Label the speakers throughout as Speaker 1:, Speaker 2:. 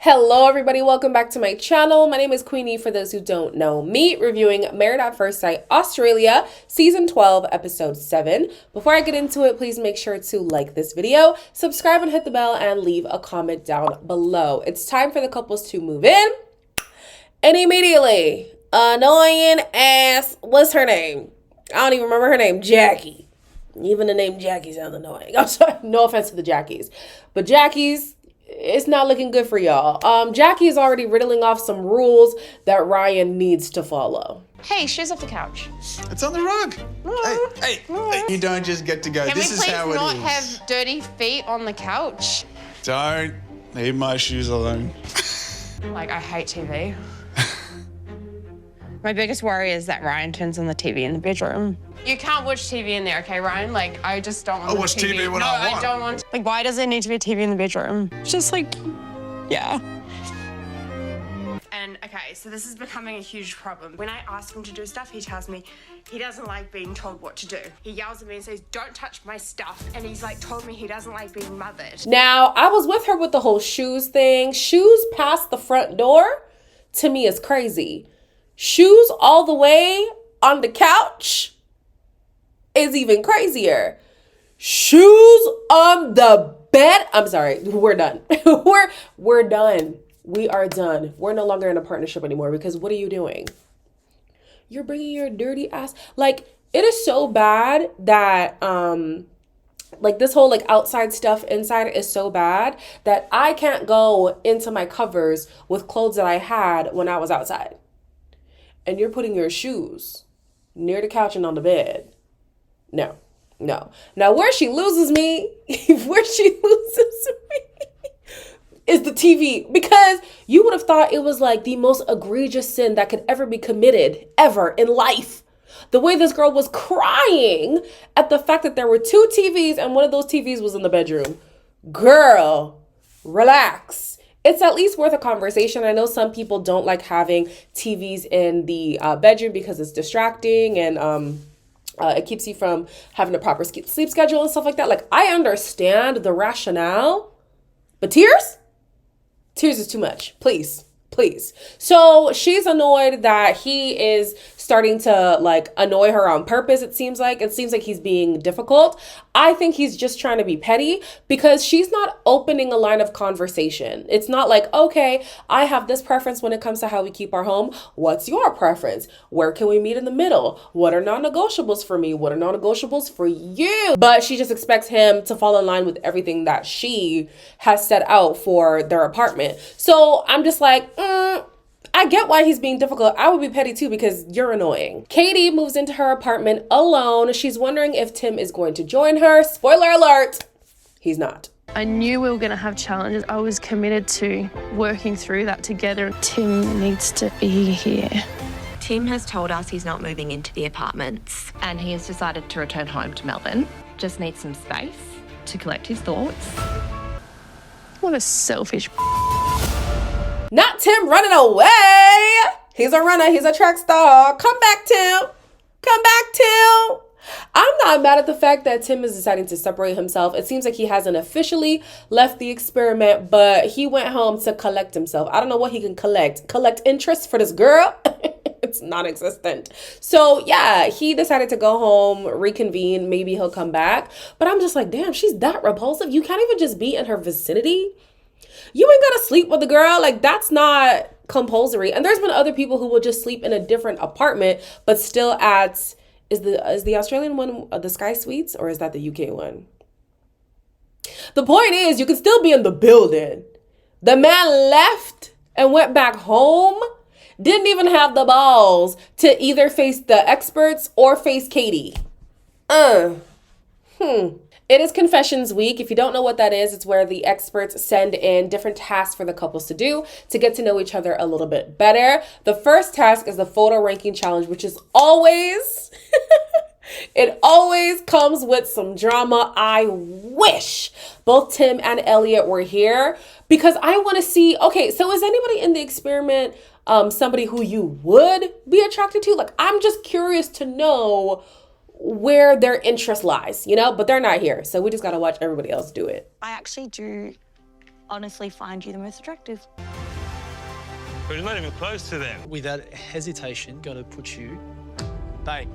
Speaker 1: Hello everybody, welcome back to my channel. My name is Queenie for those who don't know me, reviewing Married at First Sight Australia, Season 12, Episode 7. Before I get into it, please make sure to like this video, subscribe and hit the bell, and leave a comment down below. It's time for the couples to move in. And immediately, annoying ass, what's her name? I don't even remember her name, Jackie. Even the name Jackie sounds annoying. I'm sorry, no offense to the Jackies. But Jackie's, it's not looking good for y'all. Jackie is already riddling off some rules that Ryan needs to follow.
Speaker 2: Hey, shoes off the couch.
Speaker 3: It's on the rug. Hey, you don't just get to go. This is how it is.
Speaker 2: Can we please not have dirty feet on the couch?
Speaker 3: Don't leave my shoes alone.
Speaker 2: Like, I hate TV. My biggest worry is that Ryan turns on the TV in the bedroom. You can't watch TV in there, okay, Ryan? Like, I just don't want
Speaker 3: I'll watch TV when I want.
Speaker 2: No, I don't want. Like, why does there need to be a TV in the bedroom? Just like, yeah. And, okay, so this is becoming a huge problem. When I ask him to do stuff, he tells me he doesn't like being told what to do. He yells at me and says, don't touch my stuff. And he's like told me he doesn't like being mothered.
Speaker 1: Now, I was with her with the whole shoes thing. Shoes past the front door, to me, is crazy. Shoes all the way on the couch is even crazier. Shoes on the bed. I'm sorry, we're done. we're done. We are done. We're no longer in a partnership anymore because what are you doing? You're bringing your dirty ass. Like, it is so bad that like this whole like outside stuff inside is so bad that I can't go into my covers with clothes that I had when I was outside. And you're putting your shoes near the couch and on the bed. No. Now, where she loses me, is the TV. Because you would have thought it was like the most egregious sin that could ever be committed, ever in life. The way this girl was crying at the fact that there were two TVs and one of those TVs was in the bedroom. Girl, relax. It's at least worth a conversation. I know some people don't like having TVs in the bedroom because it's distracting and it keeps you from having a proper sleep schedule and stuff like that. Like, I understand the rationale, but tears is too much. Please. So she's annoyed that he is starting to like annoy her on purpose. It seems like he's being difficult. I think he's just trying to be petty because she's not opening a line of conversation. It's not like, okay, I have this preference when it comes to how we keep our home. What's your preference? Where can we meet in the middle? What are non-negotiables for me? What are non-negotiables for you? But she just expects him to fall in line with everything that she has set out for their apartment. So I'm just like, I get why he's being difficult. I would be petty too because you're annoying. Katie moves into her apartment alone. She's wondering if Tim is going to join her. Spoiler alert, he's not.
Speaker 4: I knew we were going to have challenges. I was committed to working through that together. Tim needs to be here.
Speaker 5: Tim has told us he's not moving into the apartments and he has decided to return home to Melbourne. Just needs some space to collect his thoughts.
Speaker 4: What a selfish.
Speaker 1: Not Tim running away. He's a runner. He's a track star. Come back, Tim. I'm not mad at the fact that Tim is deciding to separate himself. It seems like he hasn't officially left the experiment, but he went home to collect himself. I don't know what he can collect. Collect interest for this girl? It's non-existent. So yeah, he decided to go home, reconvene. Maybe he'll come back. But I'm just like, damn, she's that repulsive. You can't even just be in her vicinity. You ain't gotta sleep with the girl. Like, that's not compulsory. And there's been other people who will just sleep in a different apartment, but still at, is the Australian one the Sky Suites or is that the UK one? The point is, you can still be in the building. The man left and went back home, didn't even have the balls to either face the experts or face Katie. It is Confessions Week. If you don't know what that is, it's where the experts send in different tasks for the couples to do to get to know each other a little bit better. The first task is the photo ranking challenge, which is always, it always comes with some drama. I wish both Tim and Elliot were here because I want to see, okay, so is anybody in the experiment somebody who you would be attracted to? Like, I'm just curious to know where their interest lies, you know, but they're not here. So we just got to watch everybody else do it.
Speaker 5: I actually do
Speaker 6: honestly find you the most attractive.
Speaker 7: We're not even close to them.
Speaker 8: Without hesitation, gotta put you, babe.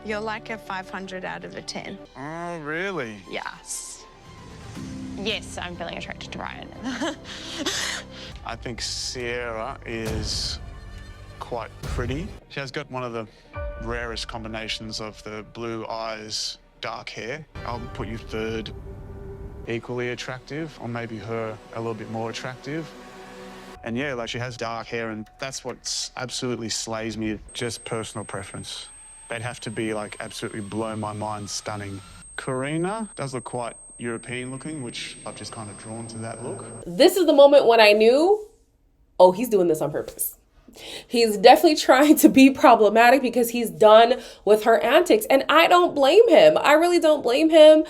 Speaker 2: You're like a 500 out of a 10.
Speaker 3: Oh, really?
Speaker 2: Yes. Yes, I'm feeling attracted to Ryan.
Speaker 3: I think Sierra is quite pretty. She has got one of the rarest combinations of the blue eyes, dark hair. I'll put you third. Equally attractive, or maybe her a little bit more attractive. And yeah, like she has dark hair, and that's what absolutely slays me. Just personal preference. They'd have to be like absolutely blow my mind stunning. Karina does look quite European looking, which I've just kind of drawn to that look.
Speaker 1: This is the moment when I knew, oh, he's doing this on purpose. He's definitely trying to be problematic because he's done with her antics. And I don't blame him. I really don't blame him.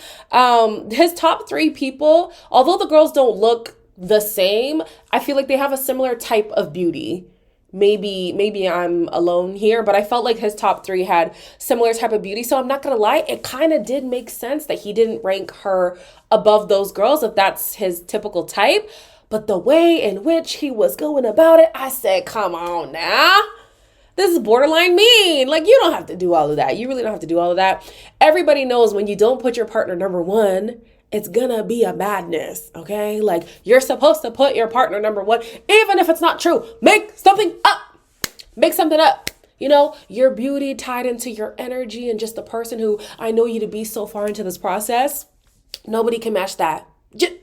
Speaker 1: His top 3 people, although the girls don't look the same, I feel like they have a similar type of beauty. Maybe I'm alone here, but I felt like his top 3 had similar type of beauty. So I'm not gonna lie, it kind of did make sense that he didn't rank her above those girls if that's his typical type. But the way in which he was going about it, I said, come on now. This is borderline mean. Like, you don't have to do all of that. You really don't have to do all of that. Everybody knows when you don't put your partner number 1, it's gonna be a madness, okay? Like, you're supposed to put your partner number 1, even if it's not true. Make something up. Make something up. You know, your beauty tied into your energy and just the person who I know you to be so far into this process. Nobody can match that. Just,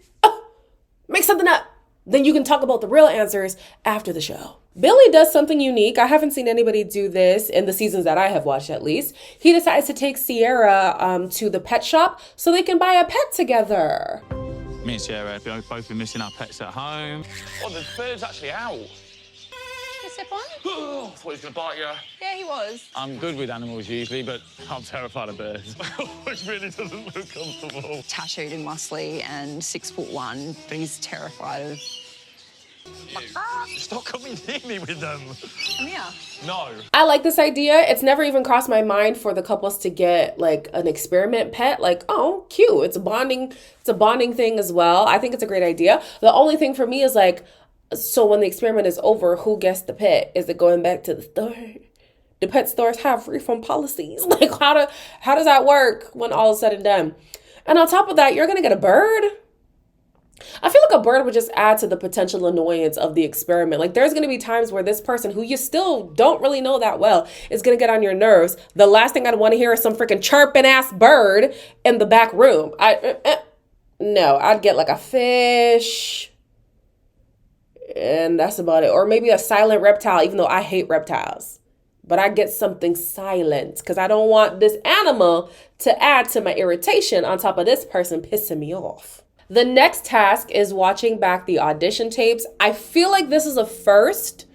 Speaker 1: make something up. Then you can talk about the real answers after the show. Billy does something unique. I haven't seen anybody do this in the seasons that I have watched, at least. He decides to take Sierra to the pet shop so they can buy a pet together.
Speaker 7: Me and Sierra have both been missing our pets at home.
Speaker 9: Oh, the bird's actually out.
Speaker 2: Step on?
Speaker 9: Oh, I thought he was going to bite you.
Speaker 2: Yeah, he was.
Speaker 7: I'm good with animals usually, but I'm terrified of birds.
Speaker 9: It really doesn't look comfortable.
Speaker 10: Tattooed and muscly and 6'1", but he's terrified of...
Speaker 9: Stop coming near me with them.
Speaker 10: Come here.
Speaker 9: No.
Speaker 1: I like this idea. It's never even crossed my mind for the couples to get like an experiment pet. Like, oh, cute. It's a bonding thing as well. I think it's a great idea. The only thing for me is like, so when the experiment is over, who gets the pet? Is it going back to the store? Do pet stores have refund policies? Like, how does that work when all is said and done? And on top of that, you're gonna get a bird. I feel like a bird would just add to the potential annoyance of the experiment. Like, there's going to be times where this person who you still don't really know that well is going to get on your nerves. The last thing I'd want to hear is some freaking chirping ass bird in the back room. No, I'd get like a fish and that's about it. Or maybe a silent reptile, even though I hate reptiles. But I get something silent because I don't want this animal to add to my irritation on top of this person pissing me off. The next task is watching back the audition tapes. I feel like this is a first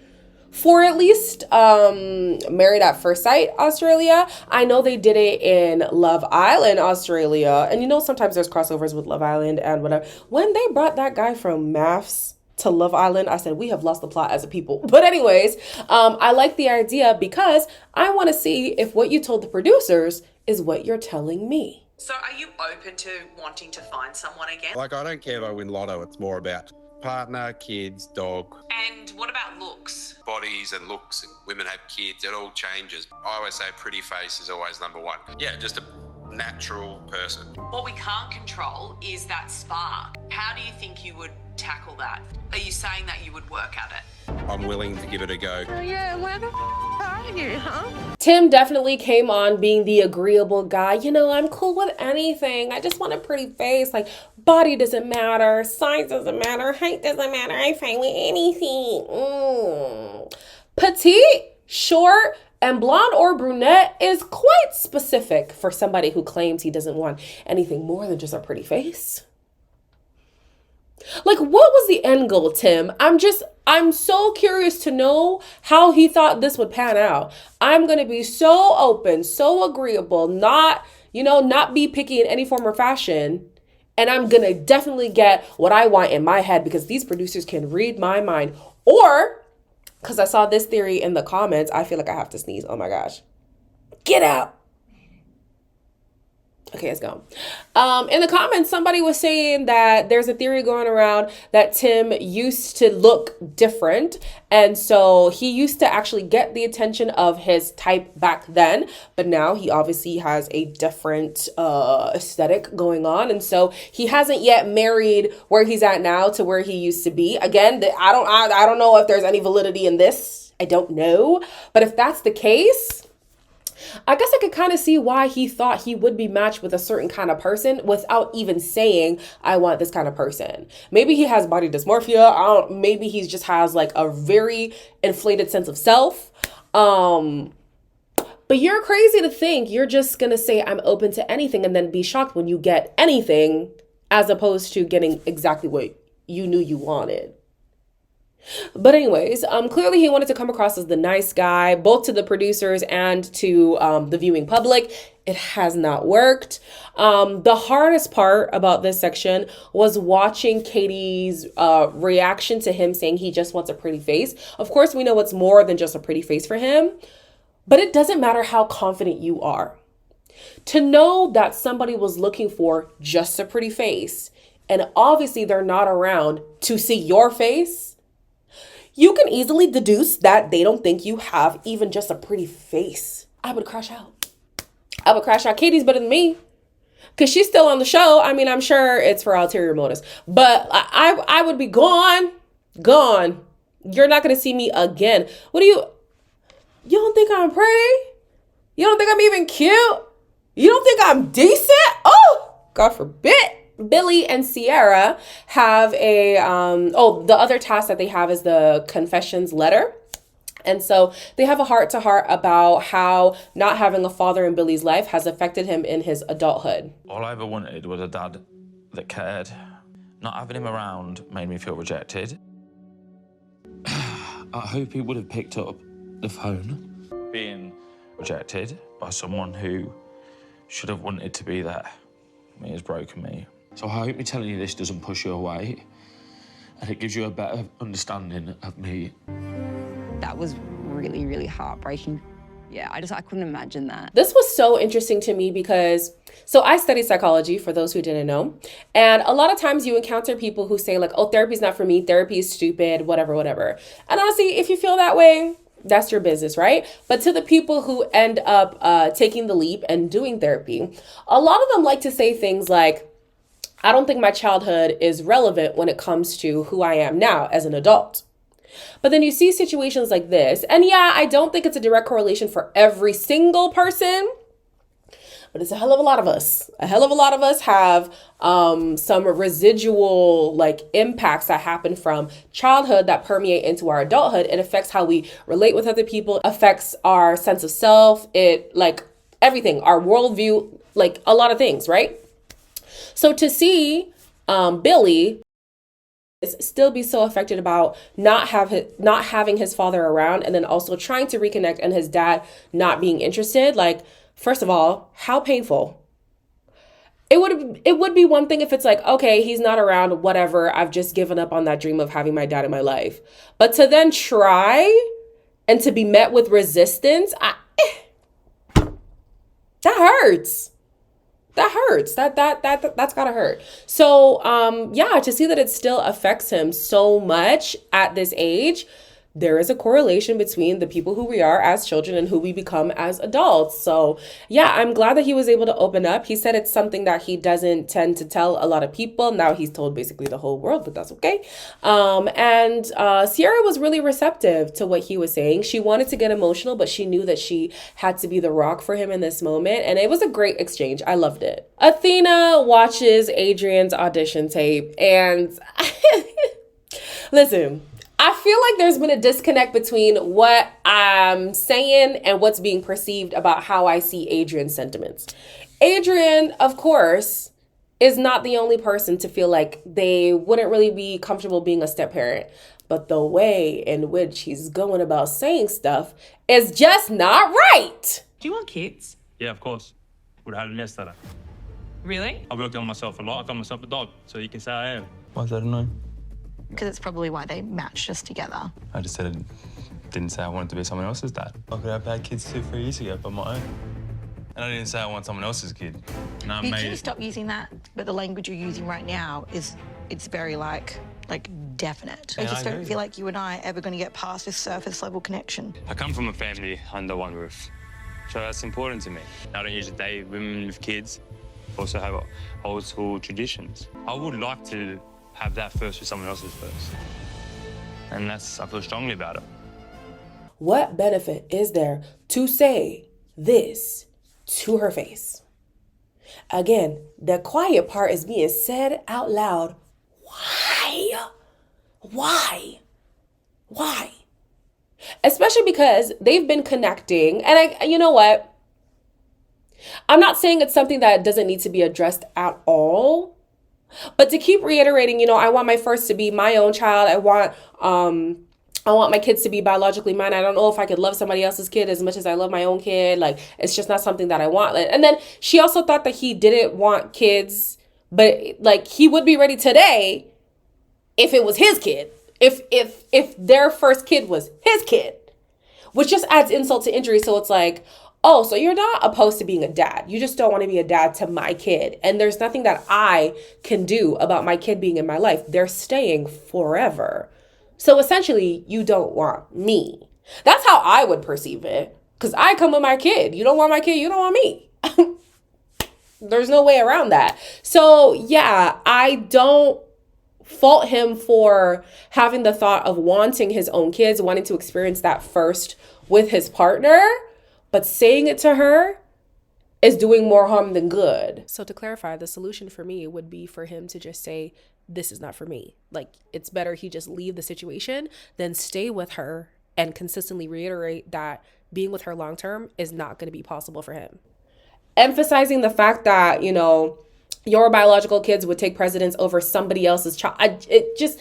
Speaker 1: for at least Married at First Sight Australia. I know they did it in Love Island Australia. And you know, sometimes there's crossovers with Love Island and whatever. When they brought that guy from Maths to Love Island, I said, we have lost the plot as a people. But anyways, I like the idea because I want to see if what you told the producers is what you're telling me.
Speaker 11: So are you open to wanting to find someone again?
Speaker 12: Like, I don't care if I win lotto. It's more about partner, kids, dog.
Speaker 11: And what about looks?
Speaker 12: Bodies and looks, and women have kids, it all changes. I always say pretty face is always number 1. Yeah, just a natural person.
Speaker 11: What we can't control is that spark. How do you think you would tackle that? Are you saying that you would work at it?
Speaker 12: I'm willing to give it a go.
Speaker 2: Yeah, where the are you, huh?
Speaker 1: Tim definitely came on being the agreeable guy. You know, I'm cool with anything. I just want a pretty face. Like, body doesn't matter. Size doesn't matter. Height doesn't matter. I'm fine with anything. Petite, short, and blonde or brunette is quite specific for somebody who claims he doesn't want anything more than just a pretty face. Like, what was the end goal, Tim? I'm so curious to know how he thought this would pan out. I'm going to be so open, so agreeable, not be picky in any form or fashion. And I'm going to definitely get what I want in my head because these producers can read my mind. Or, because I saw this theory in the comments, I feel like I have to sneeze. Oh my gosh. Get out. Okay, it's gone. In the comments, somebody was saying that there's a theory going around that Tim used to look different. And so he used to actually get the attention of his type back then. But now he obviously has a different aesthetic going on. And so he hasn't yet married where he's at now to where he used to be. Again, I don't know if there's any validity in this. I don't know. But if that's the case, I guess I could kind of see why he thought he would be matched with a certain kind of person without even saying, I want this kind of person. Maybe he has body dysmorphia. Maybe he just has like a very inflated sense of self. But you're crazy to think you're just going to say, I'm open to anything and then be shocked when you get anything as opposed to getting exactly what you knew you wanted. But anyways, clearly he wanted to come across as the nice guy, both to the producers and to the viewing public. It has not worked. The hardest part about this section was watching Katie's reaction to him saying he just wants a pretty face. Of course, we know it's more than just a pretty face for him, but it doesn't matter how confident you are. To know that somebody was looking for just a pretty face, and obviously they're not around to see your face, you can easily deduce that they don't think you have even just a pretty face. I would crash out. Katie's better than me because she's still on the show. I mean, I'm sure it's for ulterior motives, but I would be gone. You're not going to see me again. You don't think I'm pretty? You don't think I'm even cute? You don't think I'm decent? Oh, God forbid. Billy and Sierra have the other task that they have is the confessions letter. And so they have a heart-to-heart about how not having a father in Billy's life has affected him in his adulthood.
Speaker 7: All I ever wanted was a dad that cared. Not having him around made me feel rejected. I hope he would have picked up the phone. Being rejected by someone who should have wanted to be there. He has broken me. So I hope me telling you this doesn't push you away and it gives you a better understanding of me.
Speaker 10: That was really, really heartbreaking. Yeah, I couldn't imagine that.
Speaker 1: This was so interesting to me because, so I studied psychology for those who didn't know. And a lot of times you encounter people who say like, oh, therapy's not for me. Therapy is stupid, whatever. And honestly, if you feel that way, that's your business, right? But to the people who end up taking the leap and doing therapy, a lot of them like to say things like, I don't think my childhood is relevant when it comes to who I am now as an adult. But then you see situations like this, and yeah, I don't think it's a direct correlation for every single person, but it's a hell of a lot of us. A hell of a lot of us have some residual like impacts that happen from childhood that permeate into our adulthood. It affects how we relate with other people, affects our sense of self, it like everything, our worldview, like a lot of things, right? So to see Billy still be so affected about not having his father around and then also trying to reconnect and his dad not being interested, like, first of all, how painful. It would be one thing if it's like, okay, he's not around, whatever, I've just given up on that dream of having my dad in my life. But to then try and to be met with resistance, that hurts. That hurts. That's gotta hurt. So, yeah, to see that it still affects him so much at this age, there is a correlation between the people who we are as children and who we become as adults. So yeah, I'm glad that he was able to open up. He said it's something that he doesn't tend to tell a lot of people. Now he's told basically the whole world, but that's okay. And Sierra was really receptive to what he was saying. She wanted to get emotional, but she knew that she had to be the rock for him in this moment. And it was a great exchange. I loved it. Athena watches Adrian's audition tape and listen, I feel like there's been a disconnect between what I'm saying and what's being perceived about how I see Adrian's sentiments. Adrian, of course, is not the only person to feel like they wouldn't really be comfortable being a step-parent. But the way in which he's going about saying stuff is just not right.
Speaker 11: Do you want kids?
Speaker 7: Yeah, of course. Would have had them yesterday.
Speaker 11: Really?
Speaker 7: I worked on myself a lot. I got myself a dog, so you can say I am.
Speaker 13: Why is that annoying?
Speaker 6: Because it's probably why they matched us together.
Speaker 13: I just didn't say I wanted to be someone else's dad. I could have had kids 2-3 years ago by my own. And I didn't say I want someone else's kid. And I
Speaker 6: You
Speaker 13: made
Speaker 6: should
Speaker 13: it.
Speaker 6: stop using that. But the language you're using right now it's very like definite. I
Speaker 13: Yeah,
Speaker 6: just
Speaker 13: I
Speaker 6: don't
Speaker 13: agree.
Speaker 6: feel like you and I are ever going to get past this surface level connection.
Speaker 13: I come from a family under one roof, so that's important to me. I don't usually date women with kids. Also have old school traditions. I would like to have that first with someone else's first. And I feel strongly about it.
Speaker 1: What benefit is there to say this to her face? Again, the quiet part is being said out loud. Why? Why? Especially because they've been connecting. And you know what? I'm not saying it's something that doesn't need to be addressed at all. But to keep reiterating, I want my first to be my own child. I want my kids to be biologically mine. I don't know if I could love somebody else's kid as much as I love my own kid. Like, it's just not something that I want. And then she also thought that he didn't want kids, but like he would be ready today if it was his kid. If their first kid was his kid, which just adds insult to injury. So it's like, oh, so you're not opposed to being a dad. You just don't want to be a dad to my kid. And there's nothing that I can do about my kid being in my life. They're staying forever. So essentially, you don't want me. That's how I would perceive it. Because I come with my kid. You don't want my kid, you don't want me. There's no way around that. So yeah, I don't fault him for having the thought of wanting his own kids, wanting to experience that first with his partner. But saying it to her is doing more harm than good. So to clarify, the solution for me would be for him to just say, this is not for me. Like, it's better he just leave the situation than stay with her and consistently reiterate that being with her long term is not going to be possible for him. Emphasizing the fact that, your biological kids would take precedence over somebody else's child. It's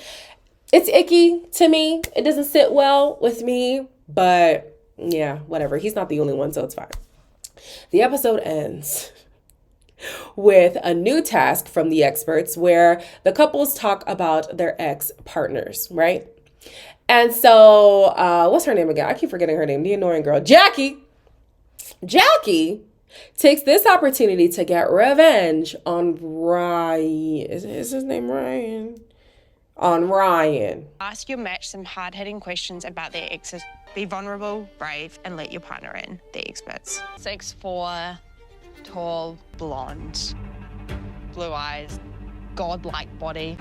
Speaker 1: icky to me. It doesn't sit well with me, but yeah, whatever. He's not the only one, so it's fine. The episode ends with a new task from the experts where the couples talk about their ex-partners, right? And so, what's her name again? I keep forgetting her name. The annoying girl. Jackie takes this opportunity to get revenge on Ryan. Is his name Ryan? On Ryan.
Speaker 2: Ask your match some hard-hitting questions about their exes. Be vulnerable, brave, and let your partner in. The experts.
Speaker 10: 6'4", tall, blonde, blue eyes, godlike body.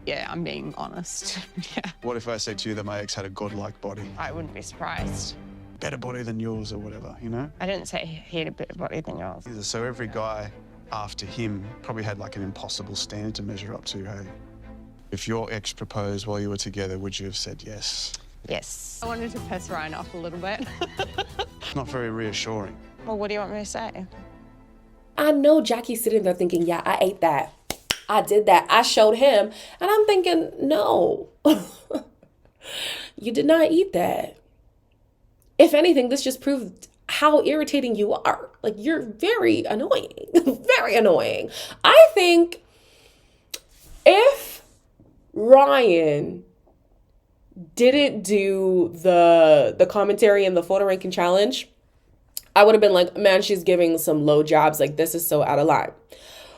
Speaker 10: Yeah, I'm being honest. Yeah.
Speaker 3: What if I said to you that my ex had a godlike body?
Speaker 2: I wouldn't be surprised.
Speaker 3: Better body than yours or whatever,
Speaker 2: I didn't say he had a better body than yours.
Speaker 3: So every guy after him probably had like an impossible standard to measure up to, hey? If your ex proposed while you were together, would you have said yes?
Speaker 2: Yes.
Speaker 10: I wanted to piss Ryan off a little bit.
Speaker 3: Not very reassuring.
Speaker 2: Well, what do you want me to say?
Speaker 1: I know Jackie's sitting there thinking, yeah, I ate that. I did that. I showed him. And I'm thinking, no, you did not eat that. If anything, this just proved how irritating you are. Like, you're very annoying, very annoying. I think if Ryan didn't do the commentary in the photo ranking challenge, I would have been like, man, she's giving some low jobs. Like, this is so out of line.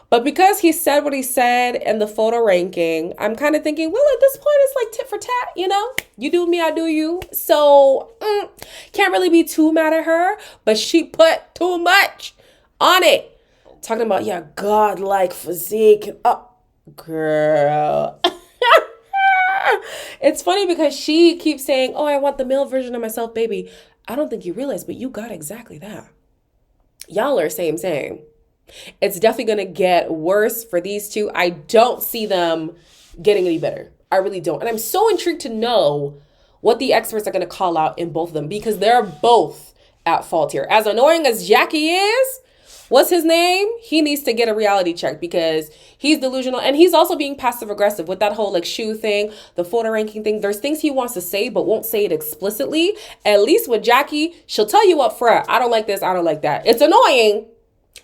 Speaker 1: But because he said what he said in the photo ranking, I'm kind of thinking, well, at this point, it's like tit for tat, You do me, I do you. So, can't really be too mad at her. But she put too much on it. Talking about, yeah, godlike physique. Oh, girl. It's funny because she keeps saying, oh, I want the male version of myself, baby. I don't think you realize, but you got exactly that. Y'all are same. It's definitely going to get worse for these two. I don't see them getting any better. I really don't. And I'm so intrigued to know what the experts are going to call out in both of them because they're both at fault here. As annoying as Jackie is, what's his name? He needs to get a reality check because he's delusional. And he's also being passive aggressive with that whole shoe thing, the photo ranking thing. There's things he wants to say, but won't say it explicitly. At least with Jackie, she'll tell you up front, I don't like this, I don't like that. It's annoying,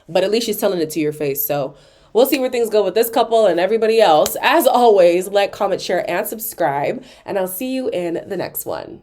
Speaker 1: but at least she's telling it to your face. So we'll see where things go with this couple and everybody else. As always, like, comment, share, and subscribe. And I'll see you in the next one.